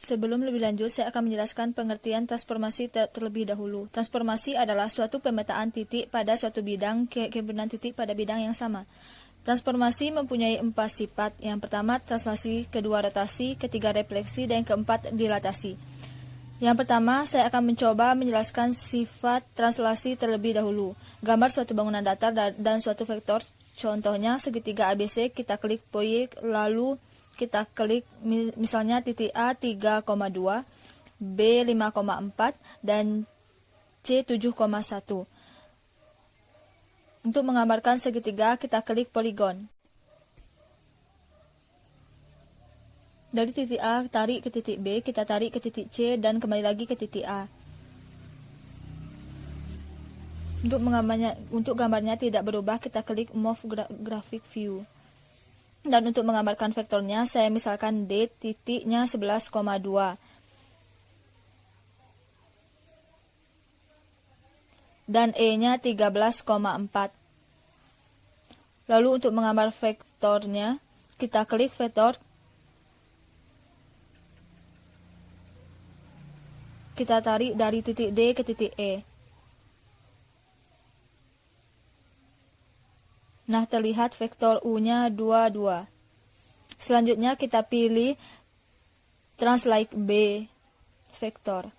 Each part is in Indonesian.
Sebelum lebih lanjut, saya akan menjelaskan pengertian transformasi terlebih dahulu. Transformasi adalah suatu pemetaan titik pada suatu bidang, keberadaan titik pada bidang yang sama. Transformasi mempunyai 4 sifat. Yang pertama, translasi, kedua, rotasi, ketiga, refleksi, dan keempat, dilatasi. Yang pertama, saya akan mencoba menjelaskan sifat translasi terlebih dahulu. Gambar suatu bangunan datar dan suatu vektor. Contohnya, segitiga ABC, kita klik proyek, lalu kita klik misalnya titik A 3,2, B 5,4, dan C 7,1. Untuk menggambarkan segitiga, kita klik poligon. Dari titik A tarik ke titik B, kita tarik ke titik C, dan kembali lagi ke titik A. Untuk gambarnya tidak berubah, kita klik Move Graphic View. Dan untuk menggambarkan vektornya, saya misalkan D titiknya 11,2. Dan E-nya 13,4. Lalu untuk menggambar vektornya, kita klik vektor. Kita tarik dari titik D ke titik E. Nah, terlihat vektor U-nya 22. Selanjutnya kita pilih Translate B vektor.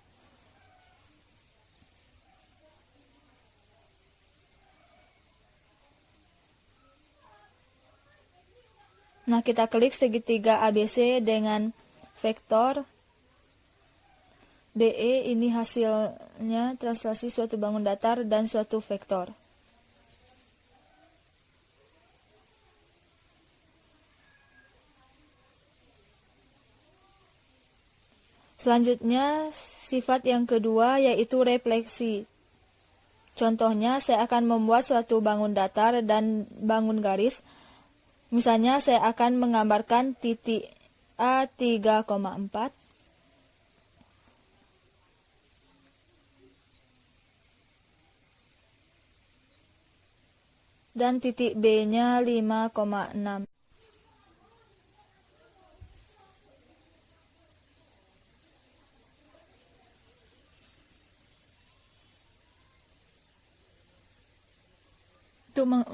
Nah, kita klik segitiga ABC dengan vektor DE. Ini hasilnya translasi suatu bangun datar dan suatu vektor. Selanjutnya, sifat yang kedua yaitu refleksi. Contohnya, saya akan membuat suatu bangun datar dan bangun garis. Misalnya, saya akan menggambarkan titik A 3,4. Dan titik B-nya 5,6.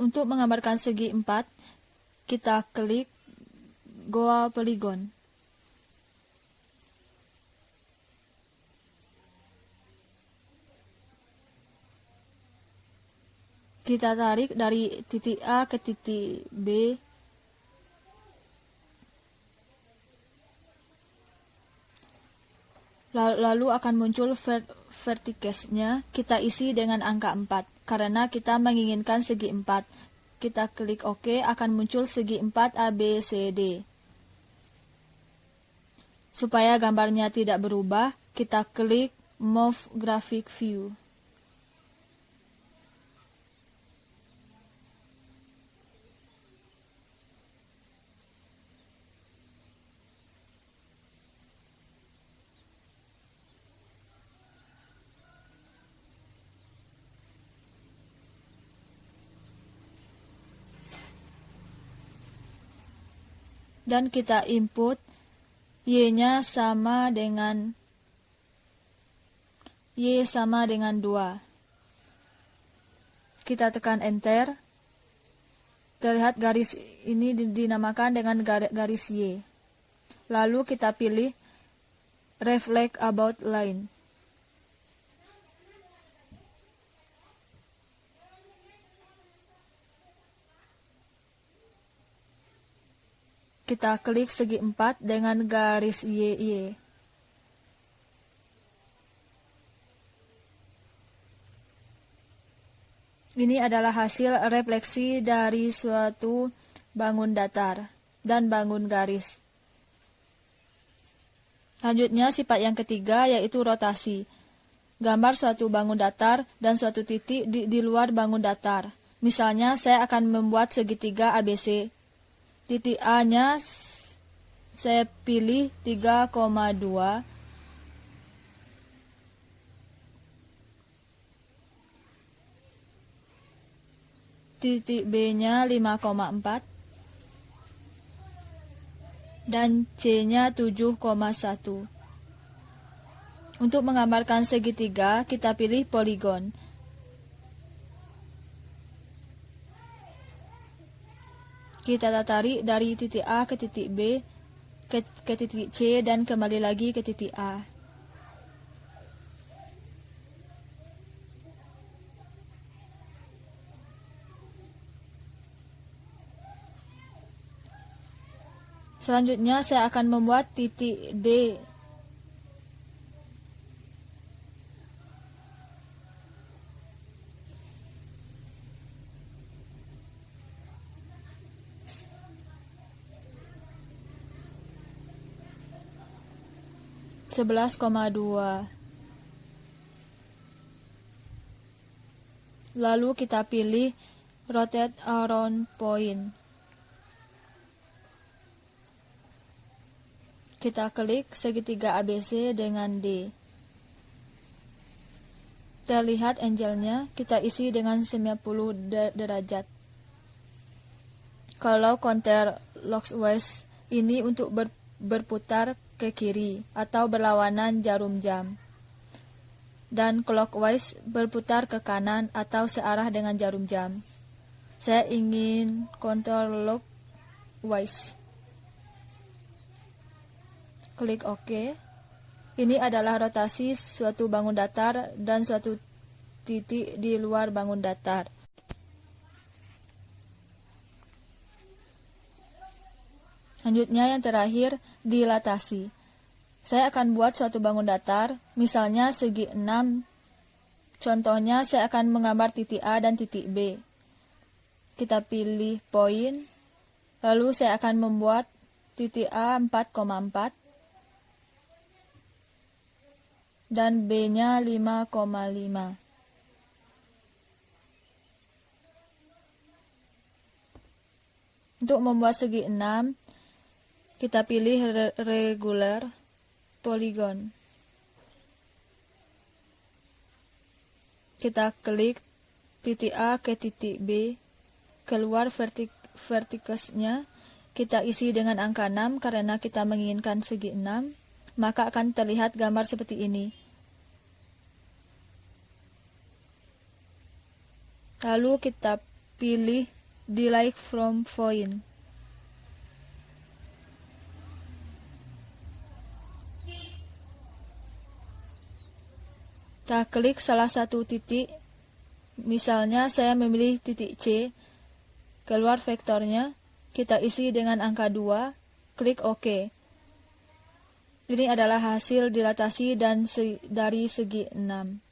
Untuk menggambarkan segi 4, kita klik Goa Polygon. Kita tarik dari titik A ke titik B. Lalu akan muncul vertices-nya. Kita isi dengan angka 4. Karena kita menginginkan segi 4. Kita klik OK, akan muncul segi 4 ABCD. Supaya gambarnya tidak berubah, kita klik Move Graphic View. Dan kita input Y-nya sama dengan 2. Kita tekan enter. Terlihat garis ini dinamakan dengan garis Y. Lalu kita pilih Reflect About Line. Kita klik segi 4 dengan garis Y. Ini adalah hasil refleksi dari suatu bangun datar dan bangun garis. Selanjutnya, sifat yang ketiga yaitu rotasi. Gambar suatu bangun datar dan suatu titik di luar bangun datar. Misalnya, saya akan membuat segitiga ABC. Titik A-nya saya pilih 3,2. Titik B-nya 5,4. Dan C-nya 7,1. Untuk menggambarkan segitiga, kita pilih poligon. Kita tarik dari titik A ke titik B, ke titik C, dan kembali lagi ke titik A. Selanjutnya saya akan membuat titik D. Sebelas koma dua. Lalu kita pilih rotate around point. Kita klik segitiga ABC dengan D. Terlihat angle-nya, kita isi dengan 90 derajat. Kalau counterclockwise ini untuk berputar ke kiri atau berlawanan jarum jam. Dan clockwise berputar ke kanan atau searah dengan jarum jam. Saya ingin counterclockwise. Klik OK. Ini adalah rotasi suatu bangun datar dan suatu titik di luar bangun datar. Selanjutnya yang terakhir, dilatasi. Saya akan buat suatu bangun datar, misalnya segi 6. Contohnya saya akan menggambar titik A dan titik B. Kita pilih poin, lalu saya akan membuat titik A 4,4 dan B-nya 5,5. Untuk membuat segi 6, kita pilih regular polygon. Kita klik titik A ke titik B, keluar vertikusnya, kita isi dengan angka 6 karena kita menginginkan segi 6, maka akan terlihat gambar seperti ini. Lalu kita pilih delete from point. Kita klik salah satu titik, misalnya saya memilih titik C, keluar vektornya, kita isi dengan angka 2, klik OK. Ini adalah hasil dilatasi dan dari segi 6.